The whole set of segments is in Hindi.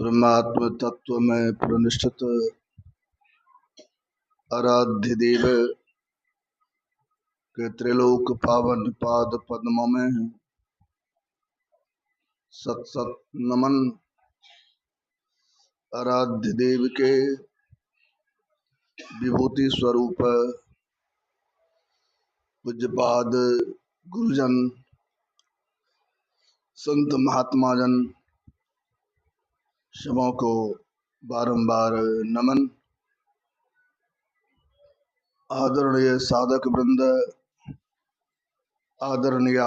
परमात्म तत्व में प्रतिष्ठित आराध्य देव के त्रिलोक पावन पाद पद्मों में सत सत नमन। आराध्य देव के विभूति स्वरूप पूज्यपाद गुरुजन संत महात्मा जन सबों को बारंबार नमन। आदरणीय साधक वृंद, आदरणीय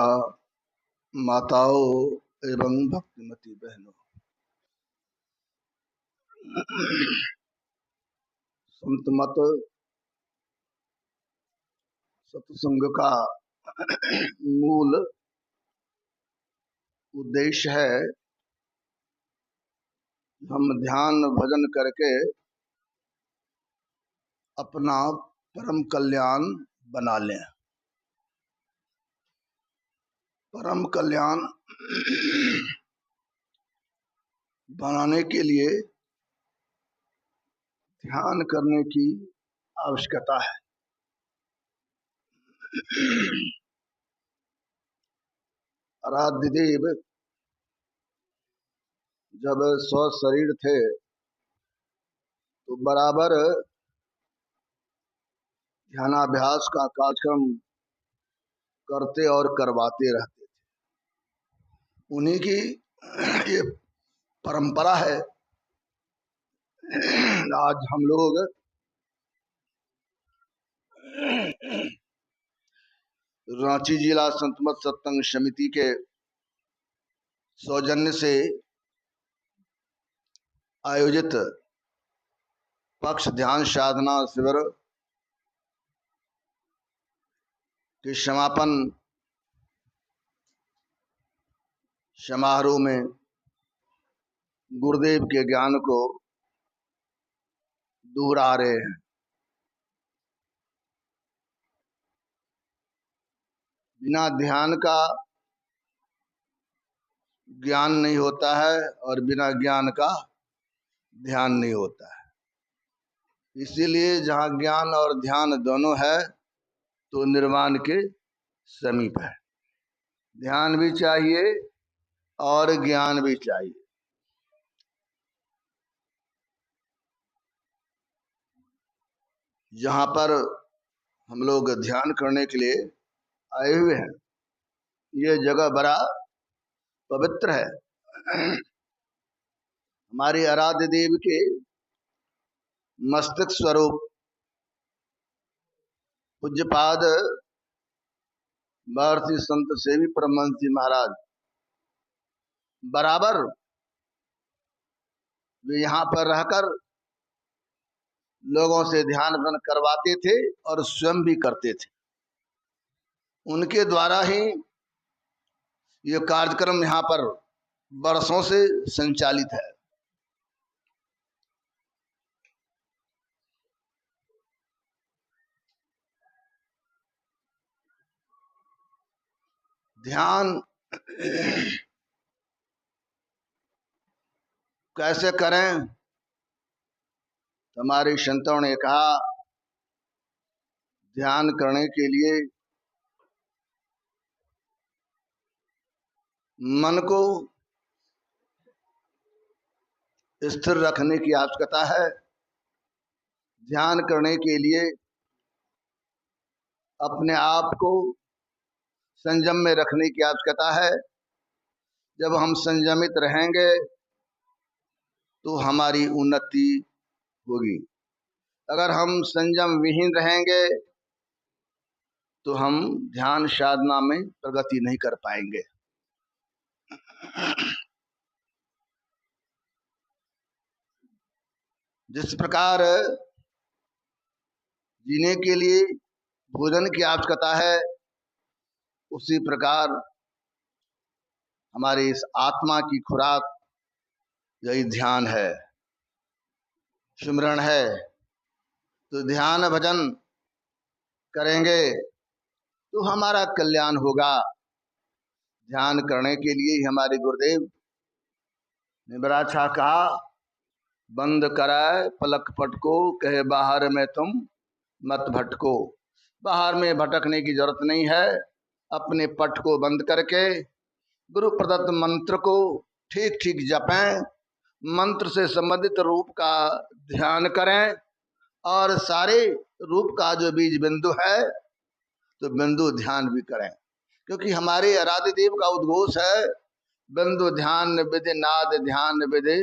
माताओं एवं भक्तिमती बहनों, संत मत सत्संग का मूल उद्देश्य है हम ध्यान भजन करके अपना परम कल्याण बना लें। परम कल्याण बनाने के लिए ध्यान करने की आवश्यकता है। आराध्य देव जब स्व शरीर थे तो बराबर ध्यानाभ्यास का कार्यक्रम करते और करवाते रहते थे। उन्हीं की ये परंपरा है। आज हम लोग रांची जिला संत मत सत्संग समिति के सौजन्य से आयोजित पक्ष ध्यान साधना शिविर के समापन समारोह में गुरुदेव के ज्ञान को दोहरा रहे हैं। बिना ध्यान का ज्ञान नहीं होता है और बिना ज्ञान का ध्यान नहीं होता है। इसीलिए जहाँ ज्ञान और ध्यान दोनों है तो निर्वाण के समीप है। ध्यान भी चाहिए और ज्ञान भी चाहिए। जहाँ पर हम लोग ध्यान करने के लिए आए हुए हैं, ये जगह बड़ा पवित्र है। हमारे आराध्य देव के मस्तक स्वरूप पूज्यपाद भारती संत सेवी परमहंस जी महाराज बराबर वे यहाँ पर रहकर लोगों से ध्यान भजन करवाते थे और स्वयं भी करते थे। उनके द्वारा ही ये कार्यक्रम यहाँ पर वर्षों से संचालित है। ध्यान कैसे करें? हमारे संतों ने कहा, ध्यान करने के लिए मन को स्थिर रखने की आवश्यकता है। ध्यान करने के लिए अपने आप को संयम में रखने की आवश्यकता है। जब हम संयमित रहेंगे तो हमारी उन्नति होगी। अगर हम संयम विहीन रहेंगे तो हम ध्यान साधना में प्रगति नहीं कर पाएंगे। जिस प्रकार जीने के लिए भोजन की आवश्यकता है, उसी प्रकार हमारी इस आत्मा की खुराक यही ध्यान है, सिमरण है। तो ध्यान भजन करेंगे तो हमारा कल्याण होगा। ध्यान करने के लिए ही हमारे गुरुदेव ने बड़ा अच्छा कहा, बंद कराए पलक पट को, कहे बाहर में तुम मत भटको। बाहर में भटकने की जरूरत नहीं है, अपने पट को बंद करके गुरु प्रदत्त मंत्र को ठीक ठीक जपें, मंत्र से संबंधित रूप का ध्यान करें और सारे रूप का जो बीज बिंदु है तो बिंदु ध्यान भी करें, क्योंकि हमारे आराध्य देव का उद्घोष है, बिंदु ध्यान विधि नाद ध्यान विधि,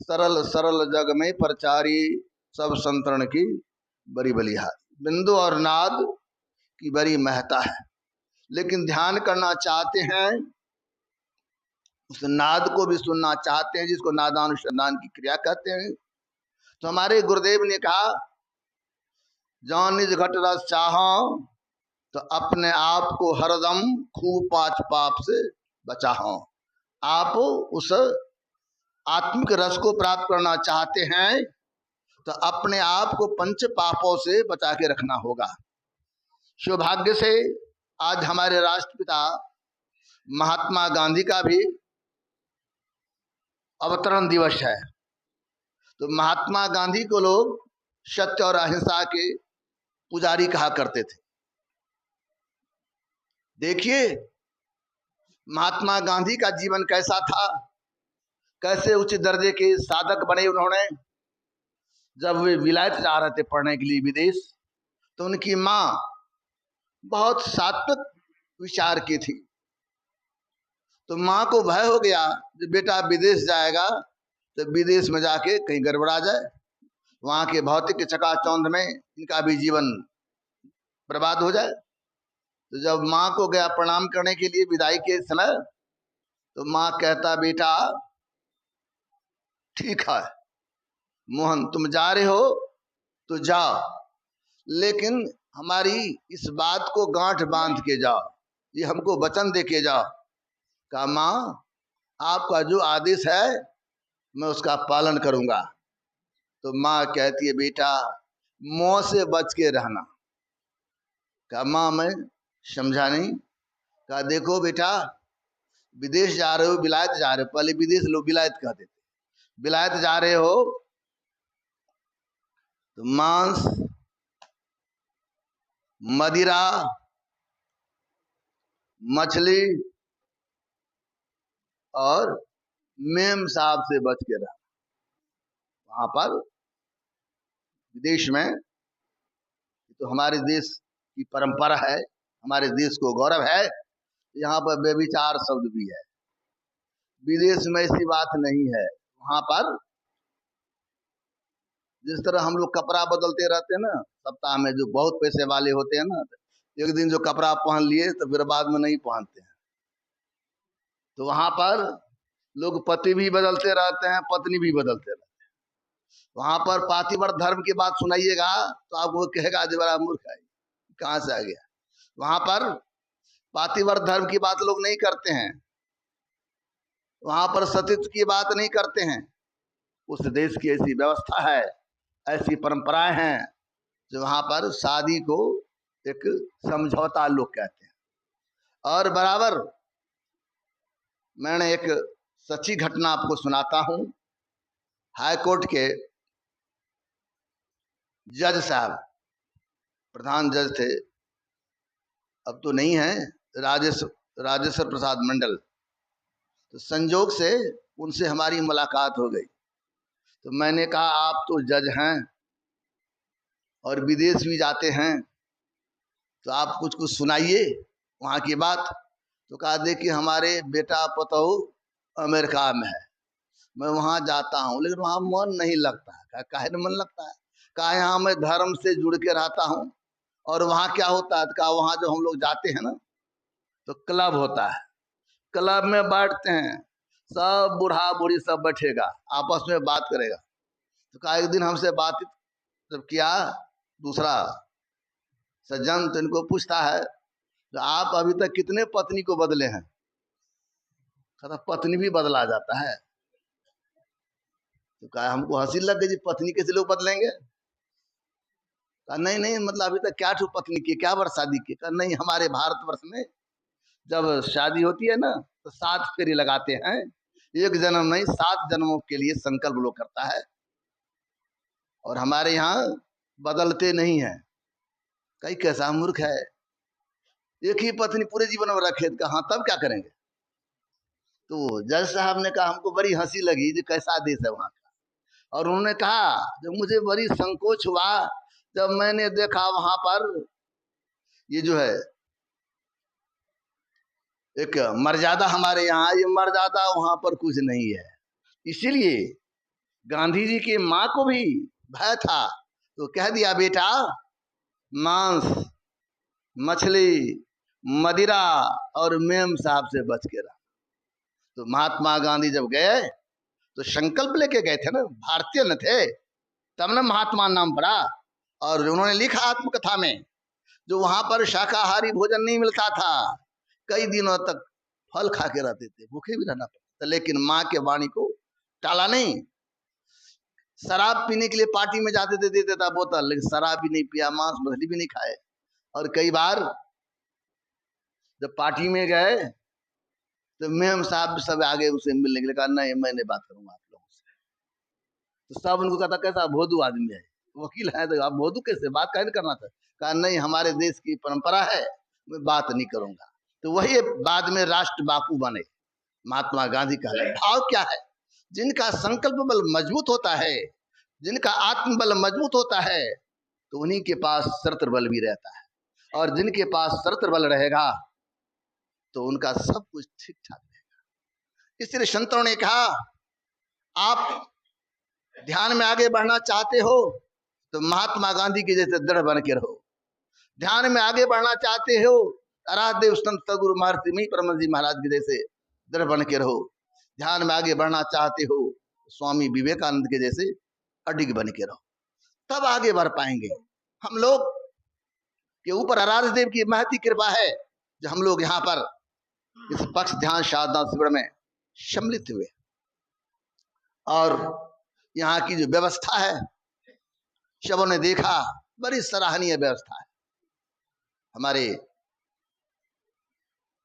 सरल सरल जग में प्रचारी, सब संतरण की बड़ी बलिहारी। बिंदु और नाद की बड़ी महत्ता है, लेकिन ध्यान करना चाहते हैं, उस नाद को भी सुनना चाहते हैं, जिसको नादानुसंधान की क्रिया कहते हैं। तो हमारे गुरुदेव ने कहा, जौन निज घट रस चाहो, तो अपने आप को हरदम खूब पांच पाप से बचाओ। आप उस आत्मिक रस को प्राप्त करना चाहते हैं तो अपने आप को पंच पापों से बचा के रखना होगा। सौभाग्य से आज हमारे राष्ट्रपिता महात्मा गांधी का भी अवतरण दिवस है। तो महात्मा गांधी को लोग सत्य और अहिंसा के पुजारी कहा करते थे। देखिए महात्मा गांधी का जीवन कैसा था, कैसे उच्च दर्जे के साधक बने उन्होंने। जब वे विलायत जा रहे थे पढ़ने के लिए विदेश, तो उनकी माँ बहुत सात्विक विचार की थी। तो माँ को भय हो गया कि बेटा विदेश जाएगा तो विदेश में जाके कहीं गड़बड़ा जाए, वहां के भौतिक चकाचौंध में इनका भी जीवन बर्बाद हो जाए। तो जब माँ को गया प्रणाम करने के लिए विदाई के समय, तो माँ कहता, बेटा ठीक है मोहन, तुम जा रहे हो तो जाओ, लेकिन हमारी इस बात को गांठ बांध के जाओ, ये हमको वचन दे के जाओ। कहा, माँ आपका जो आदेश है मैं उसका पालन करूंगा। तो माँ कहती है, बेटा मोह से बच के रहना। कहा, माँ मैं समझा नहीं। कहा, देखो बेटा विदेश जा रहे हो, विलायत जा रहे हो, पहले विदेश लोग विलायत कहते थे, विलायत जा रहे हो तो मांस, मदिरा, मछली और मेम साहब से बच के रहा। वहां पर विदेश में, तो हमारे देश की परंपरा है, हमारे देश को गौरव है, यहाँ पर व्यभिचार शब्द भी है। विदेश में ऐसी बात नहीं है। वहां पर जिस तरह हम लोग कपड़ा बदलते रहते हैं ना सप्ताह में, जो बहुत पैसे वाले होते हैं ना, एक दिन जो कपड़ा पहन लिए तो फिर बाद में नहीं पहनते हैं। तो वहां पर लोग पति भी बदलते रहते हैं, पत्नी भी बदलते रहते हैं। वहां पर पातिव्रत धर्म की बात सुनाइएगा तो आपको कहेगा जो बड़ा मूर्ख है, कहां से आ गया। वहां पर पातिव्रत धर्म की बात लोग नहीं करते हैं, वहां पर सतीत्व की बात नहीं करते हैं। उस देश की ऐसी व्यवस्था है, ऐसी परंपराएं हैं, जो वहां पर शादी को एक समझौता लोग कहते हैं। और बराबर मैंने एक सच्ची घटना आपको सुनाता हूं। हाई कोर्ट के जज साहब, प्रधान जज थे, अब तो नहीं है, राजेश्वर प्रसाद मंडल। तो संजोग से उनसे हमारी मुलाकात हो गई। तो मैंने कहा, आप तो जज हैं और विदेश भी जाते हैं, तो आप कुछ कुछ सुनाइए वहाँ की बात। तो कहा, देखिए हमारे बेटा पतोहू अमेरिका में है, मैं वहाँ जाता हूँ लेकिन वहाँ मन नहीं लगता। कहा, काहे न मन लगता है? कहा, यहाँ मैं धर्म से जुड़ के रहता हूँ। और वहाँ क्या होता है? कहा, वहाँ जो हम लोग जाते हैं ना तो क्लब होता है, क्लब में बैठते हैं, सब बूढ़ा बूढ़ी सब बैठेगा, आपस में बात करेगा। तो कहा, एक दिन हमसे बातचीत जब किया दूसरा सज्जन, तो इनको पूछता है, तो आप अभी तक कितने पत्नी को बदले हैं? कहता, पत्नी भी बदला जाता है। तो कहा, हमको हंसी लग गई, पत्नी कैसे लोग बदलेंगे? कहा, नहीं नहीं, मतलब अभी तक क्या पत्नी की, क्या वर्ष शादी की? कहा, नहीं, हमारे भारतवर्ष में जब शादी होती है ना तो 7 फेरे लगाते हैं, एक जन्म नहीं 7 जन्मों के लिए संकल्प लोग करता है। और हमारे यहाँ बदलते नहीं है। कई कैसा मूर्ख है, एक ही पत्नी पूरे जीवन में रखे, कहा तब क्या करेंगे। तो जज साहब ने कहा, हमको बड़ी हंसी लगी जो कैसा देश है वहां का। और उन्होंने कहा, जब मुझे बड़ी संकोच हुआ जब मैंने देखा वहां पर ये जो है एक मर्यादा, हमारे यहाँ ये मर्यादा वहां पर कुछ नहीं है। इसीलिए गांधी जी की माँ को भी भय था, तो कह दिया, बेटा मांस, मछली, मदिरा और मेम साहब से बच के रहा। तो महात्मा गांधी जब गए तो संकल्प लेके गए थे ना, भारतीय न थे, तब न महात्मा नाम पड़ा। और उन्होंने लिखा आत्मकथा में, जो वहां पर शाकाहारी भोजन नहीं मिलता था, कई दिनों तक फल खा के रहते थे, भूखे भी रहना पड़ता, लेकिन माँ के वाणी को टाला नहीं। शराब पीने के लिए पार्टी में जाते थे, देते था बोतल, लेकिन शराब भी नहीं पिया, मांस मछली भी नहीं खाए। और कई बार जब पार्टी में गए तो मेम साहब सब आगे उसे मिलने के लिए कहा, नहीं मैं नहीं बात करूंगा आप लोगों से। तो सब उनको कहता, कैसा भोदू आदमी है, वकील है, तो आप भोदू कैसे बात कैसे करना था। कहा, नहीं हमारे देश की परंपरा है, मैं बात नहीं करूंगा। तो वही बाद में राष्ट्र बापू बने, महात्मा गांधी का भाव क्या है, जिनका संकल्प बल मजबूत होता है, जिनका आत्मबल मजबूत होता है, तो उन्हीं के पास शस्त्र बल भी रहता है। और जिनके पास शस्त्र बल रहेगा तो उनका सब कुछ ठीक ठाक रहेगा। इसलिए संतों ने कहा, आप ध्यान में आगे बढ़ना चाहते हो तो महात्मा गांधी के जैसे दृढ़ बन के रहो। ध्यान में आगे बढ़ना चाहते हो, आराध्य संत सदगुरु महर्षि परम जी महाराज के जैसे दृढ़ बन के रहो। ध्यान में आगे बढ़ना चाहते हो, स्वामी विवेकानंद के जैसे अडिग बन के रहो, तब आगे बढ़ पाएंगे। हम लोग के ऊपर आराध्य देव की महती कृपा है, जो हम लोग यहाँ पर इस पक्ष ध्यान साधना शिविर में सम्मिलित हुए। और यहाँ की जो व्यवस्था है, सबों ने देखा, बड़ी सराहनीय व्यवस्था है हमारे।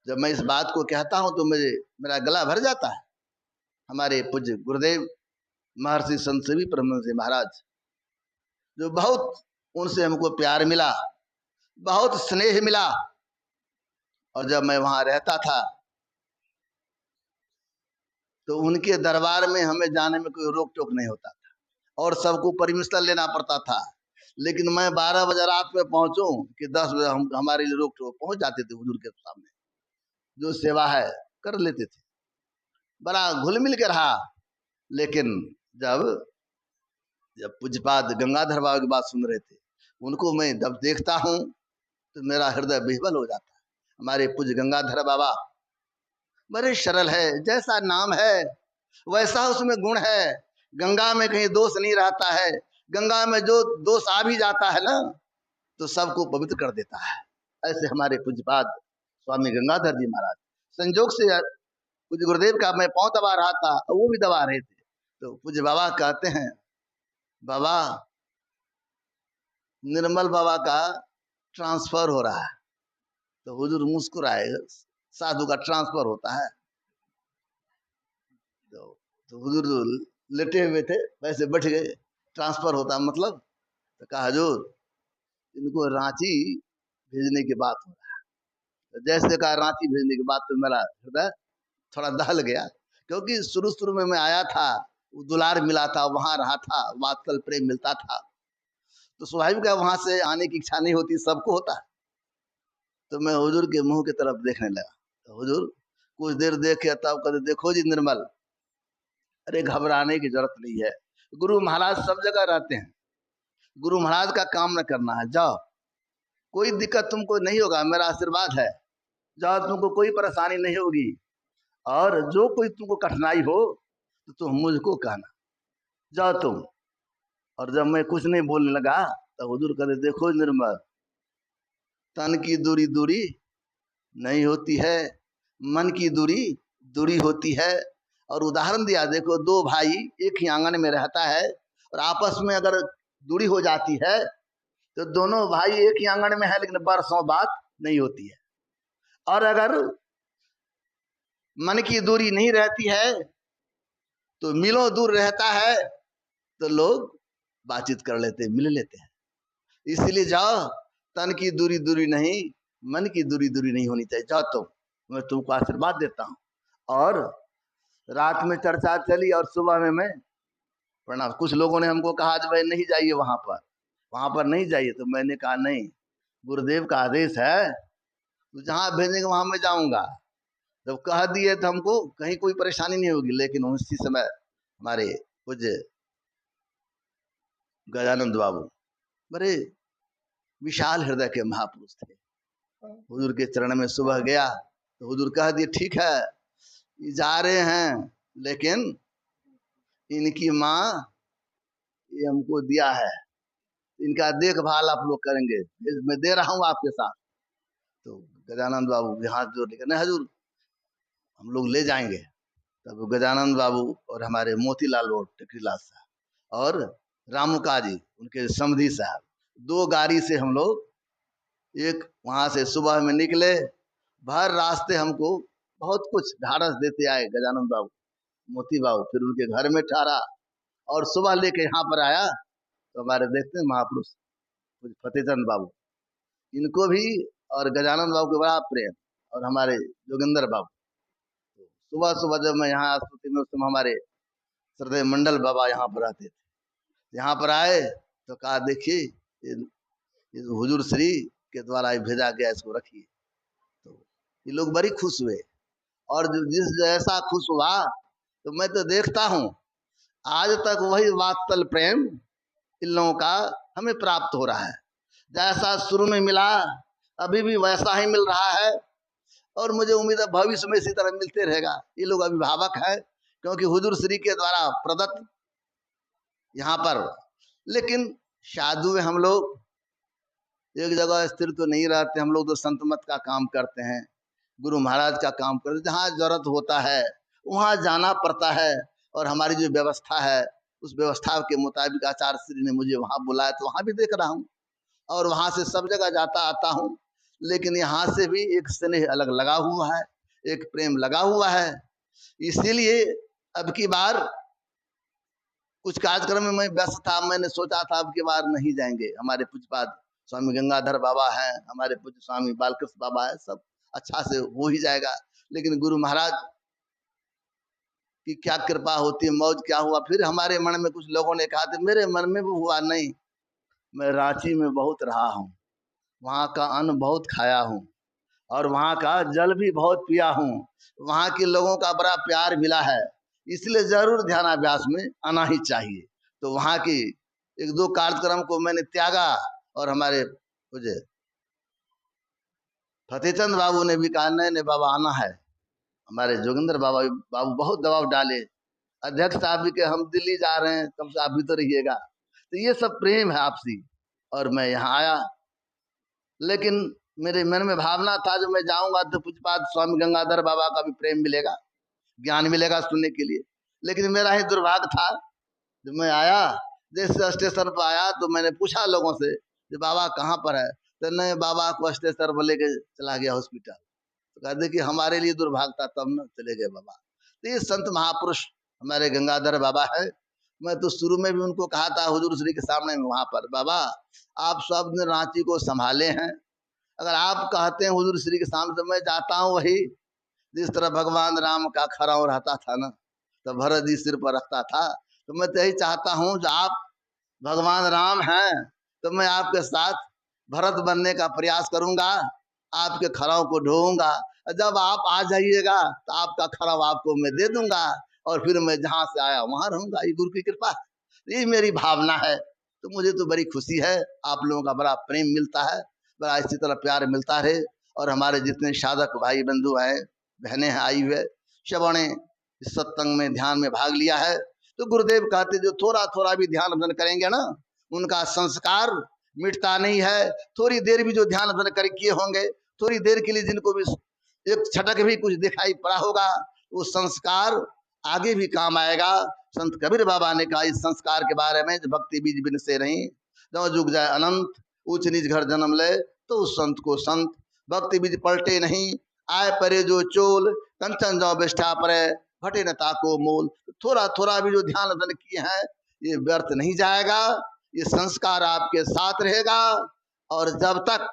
जब मैं इस बात को कहता हूं तो मेरा गला भर जाता है। हमारे पूज्य गुरुदेव महर्षि संत सेवी परमहंस महाराज, जो बहुत उनसे हमको प्यार मिला, बहुत स्नेह मिला। और जब मैं वहां रहता था तो उनके दरबार में हमें जाने में कोई रोक टोक नहीं होता था, और सबको परमिशन लेना पड़ता था। लेकिन मैं 12 बजे रात में पहुंचूं कि 10 बजे हमारे लिए रोक टोक पहुंच जाते थे हुजूर के सामने, जो सेवा है कर लेते थे। बड़ा घुल मिल के रहा। लेकिन जब जब पूज्यपाद गंगाधर बाबा की बात सुन रहे थे, उनको मैं जब देखता हूं तो मेरा हृदय विह्वल हो जाता है। हमारे पूज्य गंगाधर बाबा बड़े सरल है, जैसा नाम है वैसा उसमें गुण है। गंगा में कहीं दोष नहीं रहता है, गंगा में जो दोष आ भी जाता है ना तो सबको पवित्र कर देता है। ऐसे हमारे पूज्यपाद स्वामी गंगाधर जी महाराज, संजोग से पूज्य गुरुदेव का मैं पांव दबा रहा था और वो भी दबा रहे थे, तो पूज्य बाबा कहते हैं, बाबा निर्मल बाबा का ट्रांसफर हो रहा है। तो हुजूर मुस्कुराए, साधु का ट्रांसफर होता है। तो हुजूर लेटे हुए थे, वैसे बैठ गए, ट्रांसफर होता मतलब। तो कहा, हुजूर इनको रांची भेजने की बात हो रहा है। तो जैसे कहा रांची भेजने की बात, तो मेरा हृदय थोड़ा दहल गया, क्योंकि शुरू शुरू में मैं आया था, दुलार मिला था, वहां रहा था, वात्सल प्रेम मिलता था, तो स्वाभाविक है वहां से आने की इच्छा नहीं होती, सबको होता है। तो मैं हुजूर के मुंह की तरफ देखने लगा। तो हुजूर कुछ देर देखे, तब कहते, देखो जी निर्मल, अरे घबराने की जरूरत नहीं है, गुरु महाराज सब जगह रहते हैं, गुरु महाराज का काम न करना है, जाओ, कोई दिक्कत तुमको नहीं होगा, मेरा आशीर्वाद है, जाओ, तुमको कोई परेशानी नहीं होगी। और जो कोई तुमको कठिनाई हो तो तुम मुझको कहना, जाओ तुम। और जब मैं कुछ नहीं बोलने लगा तो हुजूर कहते, देखो निर्मल, तन की दूरी दूरी नहीं होती है, मन की दूरी दूरी होती है। और उदाहरण दिया, देखो दो भाई एक ही आंगन में रहता है, और आपस में अगर दूरी हो जाती है तो दोनों भाई एक ही आंगन में है, लेकिन बरसों बात नहीं होती है। और अगर मन की दूरी नहीं रहती है तो मीलों दूर रहता है तो लोग बातचीत कर लेते, मिल लेते हैं। इसीलिए जाओ, तन की दूरी दूरी नहीं, मन की दूरी दूरी नहीं होनी चाहिए। जाओ तुम, मैं तुमको आशीर्वाद देता हूँ। और रात में चर्चा चली और सुबह में मैं प्रणाम। कुछ लोगों ने हमको कहा आज भाई नहीं जाइए वहां पर नहीं जाइए। तो मैंने कहा नहीं, गुरुदेव का आदेश है, तो जहां भेजेंगे वहां मैं जाऊंगा। जब कह दिए तो हमको कहीं कोई परेशानी नहीं होगी। लेकिन उसी समय हमारे पूज्य गजानंद बाबू बड़े विशाल हृदय के महापुरुष थे। हुजूर के चरण में सुबह गया तो हुजूर कह दिए ठीक है, ये जा रहे हैं, लेकिन इनकी माँ ये हमको दिया है, इनका देखभाल आप लोग करेंगे, मैं दे रहा हूँ आपके साथ। तो गजानंद बाबू भी हाथ जोड़ लेकर, नहीं हजूर हम लोग ले जाएंगे। तब गजानंद बाबू और हमारे मोतीलाल और टिकरीलाल साहब और रामू काजी उनके समधी साहब, 2 गाड़ी से हम लोग एक वहां से सुबह में निकले। भर रास्ते हमको बहुत कुछ ढाढ़स देते आए गजानंद बाबू, मोती बाबू। फिर उनके घर में ठहरा और सुबह लेके यहाँ पर आया तो हमारे देखते हैं महापुरुष फतेहचंद बाबू, इनको भी और गजानंद बाबू को बड़ा प्रेम, और हमारे जोगिंदर बाबू। सुबह सुबह जब मैं यहाँ स्तुति में, उस समय हमारे श्रद्धेय मंडल बाबा यहाँ पर आते थे। यहाँ पर आए तो कहा देखिए ये हुजूर श्री के द्वारा भेजा गया, इसको रखिए। तो ये लोग बड़ी खुश हुए, और जिस जैसा खुश हुआ तो मैं तो देखता हूँ आज तक वही वात्सल प्रेम इन लोगों का हमें प्राप्त हो रहा है। जैसा शुरू में मिला अभी भी वैसा ही मिल रहा है, और मुझे उम्मीद है भविष्य में इसी तरह मिलते रहेगा। ये लोग अभिभावक है, क्योंकि हुजूर श्री के द्वारा प्रदत्त यहाँ पर। लेकिन साधु हम लोग एक जगह स्थिर तो नहीं रहते, हम लोग तो संत मत का काम करते हैं, गुरु महाराज का काम करते हैं। जहाँ जरूरत होता है वहाँ जाना पड़ता है, और हमारी जो व्यवस्था है उस व्यवस्था के मुताबिक आचार्य श्री ने मुझे वहाँ बुलाया तो वहाँ भी देख रहा हूँ, और वहाँ से सब जगह जाता आता हूँ। लेकिन यहाँ से भी एक स्नेह अलग लगा हुआ है, एक प्रेम लगा हुआ है। इसीलिए अब की बार कुछ कार्यक्रम में मैं व्यस्त था, मैंने सोचा था अब की बार नहीं जाएंगे। हमारे पूज्यपाद स्वामी गंगाधर बाबा हैं, हमारे पूज्य स्वामी बालकृष्ण बाबा है, सब अच्छा से हो ही जाएगा। लेकिन गुरु महाराज की क्या कृपा होती है, मौज क्या हुआ। फिर हमारे मन में कुछ लोगों ने कहा था, मेरे मन में भी हुआ नहीं, मैं रांची में बहुत रहा हूँ, वहाँ का अन्न बहुत खाया हूँ, और वहाँ का जल भी बहुत पिया हूँ, वहाँ के लोगों का बड़ा प्यार मिला है, इसलिए जरूर ध्यानाभ्यास में आना ही चाहिए। तो वहाँ की 1-2 कार्यक्रम को मैंने त्यागा, और हमारे मुझे फतेहचंद बाबू ने भी कहा नहीं बाबा आना है। हमारे जोगिंदर बाबू बहुत दबाव डाले, अध्यक्ष साहब भी के हम दिल्ली जा रहे हैं, कब से आप भी तो रहिएगा। तो ये सब प्रेम है आपसी, और मैं यहाँ आया। लेकिन मेरे मन में भावना था जो मैं जाऊंगा तो पूज्यपाद स्वामी गंगाधर बाबा का भी प्रेम मिलेगा, ज्ञान मिलेगा सुनने के लिए। लेकिन मेरा ही दुर्भाग्य था, जब मैं आया जैसे स्टेशन पर आया तो मैंने पूछा लोगों से कि बाबा कहाँ पर है, तो नहीं बाबा को स्टेशन पर लेके चला गया हॉस्पिटल। तो कहते कि हमारे लिए दुर्भाग्य था, तब न चले गए बाबा। तो ये संत महापुरुष हमारे गंगाधर बाबा है। मैं तो शुरू में भी उनको कहा था हुजूर श्री के सामने में, वहां पर बाबा आप सब दिन रांची को संभाले हैं, अगर आप कहते हैं हुजूर श्री के सामने तो मैं जाता हूँ वही जिस तरह भगवान राम का खराव रहता था ना, तो भरत जी सिर पर रखता था। तो मैं तो यही चाहता हूँ जो आप भगवान राम हैं तो मैं आपके साथ भरत बनने का प्रयास करूंगा, आपके खराव को ढोऊंगा, जब आप आ जाइएगा तो आपका खराव आपको मैं दे दूंगा, और फिर मैं जहाँ से आया वहां रहूंगा। ये गुरु की कृपा, ये मेरी भावना है। तो मुझे तो बड़ी खुशी है, आप लोगों का बड़ा प्रेम मिलता है, बड़ा इसी तरह प्यार मिलता रहे। और हमारे जितने साधक भाई बंधु हैं, बहनें हैं आई हुए, सबों ने इस सत्संग में ध्यान में भाग लिया है। तो गुरुदेव कहते जो थोड़ा थोड़ा भी ध्यान भजन करेंगे ना, उनका संस्कार मिटता नहीं है। थोड़ी देर भी जो ध्यान भजन कर किए होंगे, थोड़ी देर के लिए जिनको भी एक छटक भी कुछ दिखाई पड़ा होगा, वो संस्कार आगे भी काम आएगा। संत कबीर बाबा ने कहा इस संस्कार के बारे में, भक्ति बीज बिन से नहीं, जो जुग जाए अनंत, ऊंच नीच घर जन्म ले तो उस संत को संत। भक्ति बीज पलटे नहीं, आए परे जो चोल, कंचन जो बिष्ठा परे, घटे न ताको मोल। थोड़ा थोड़ा भी जो ध्यान धन किए हैं ये व्यर्थ नहीं जाएगा, ये संस्कार आपके साथ रहेगा, और जब तक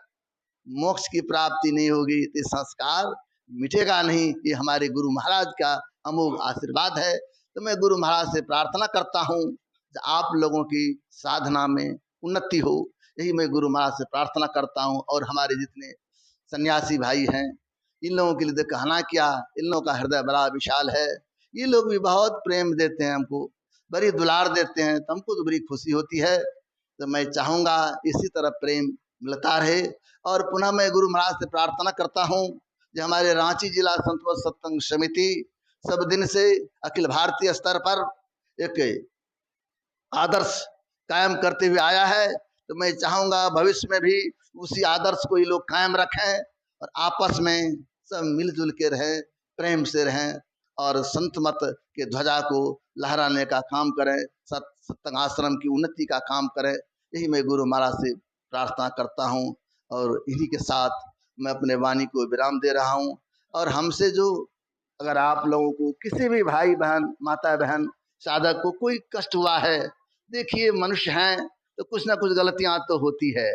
मोक्ष की प्राप्ति नहीं होगी तो संस्कार मिटेगा नहीं। ये हमारे गुरु महाराज का अमोघ आशीर्वाद है। तो मैं गुरु महाराज से प्रार्थना करता हूँ कि आप लोगों की साधना में उन्नति हो, यही मैं गुरु महाराज से प्रार्थना करता हूँ। और हमारे जितने सन्यासी भाई हैं, इन लोगों के लिए तो कहना क्या, इन लोगों का हृदय बड़ा विशाल है। ये लोग भी बहुत प्रेम देते हैं हमको, बड़ी दुलार देते हैं, तो हमको तो बड़ी खुशी होती है। तो मैं चाहूँगा इसी तरह प्रेम मिलता रहे। और पुनः मैं गुरु महाराज से प्रार्थना करता हूँ कि हमारे रांची जिला संत सत्संग समिति सब दिन से अखिल भारतीय स्तर पर एक आदर्श कायम करते हुए आया है। तो मैं चाहूँगा भविष्य में भी उसी आदर्श को ये लोग कायम रखें और आपस में सब मिलजुल के रहें, प्रेम से रहें, और संत मत के ध्वजा को लहराने का काम करें, सत्संग आश्रम की उन्नति का काम करें। यही मैं गुरु महाराज से प्रार्थना करता हूँ। और इन्हीं के साथ मैं अपने वाणी को विराम दे रहा हूँ। और हमसे जो अगर आप लोगों को किसी भी भाई बहन, माता बहन, साधक को कोई कष्ट हुआ है, देखिए मनुष्य हैं तो कुछ ना कुछ गलतियां तो होती है,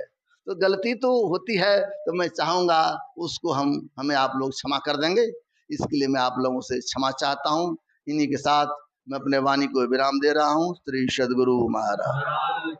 तो गलती तो होती है, तो मैं चाहूँगा उसको हमें आप लोग क्षमा कर देंगे। इसके लिए मैं आप लोगों से क्षमा चाहता हूँ। इन्हीं के साथ मैं अपने वाणी को विराम दे रहा हूँ। श्री सद्गुरु महाराज।